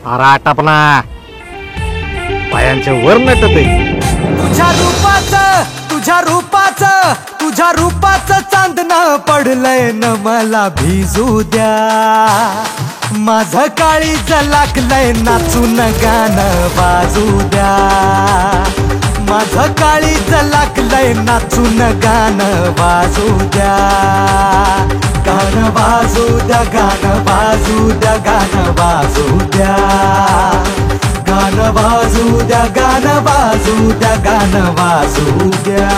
अरे आटापना पायांच्या वर नटत आहे. तुझ्या रूपाचं चांदणं पडलंय न मला भिजू द्या. माझं काळीज लागलंय नाचून गाणं वाजू द्या. माझं काळीज लागलंय नाचून गाणं वाजू द्या. गाणं वाजू द्या, गाणं वाजू द्या, गाणं वाजू द्या. गाणं वाजू द्या, गाणं वाजू द्या, गाणं वाजू द्या.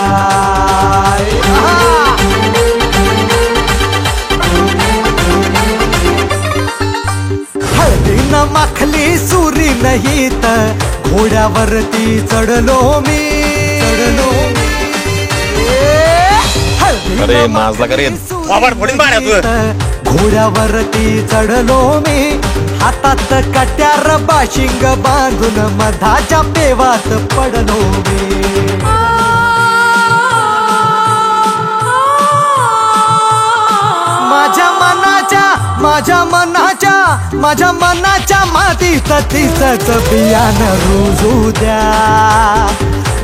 हळदीनं माखली सुरी नाही तर घोड्यावरती चढलो मी. अरे माझला करे घोड्यावरती चढलो मी. हातात कट्यार बाशिंग बांधून मधाच्या पेवात पडलो मी. माझ्या मनाच्या मातीत तिचंच बियाणं रुजू द्या.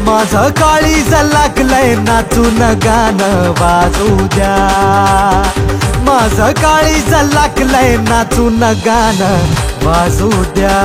माझं काळीज लागलंय नाचून गाणं वाजू द्या. माझं काळीज लागलंय नाचून गाणं वाजू द्या.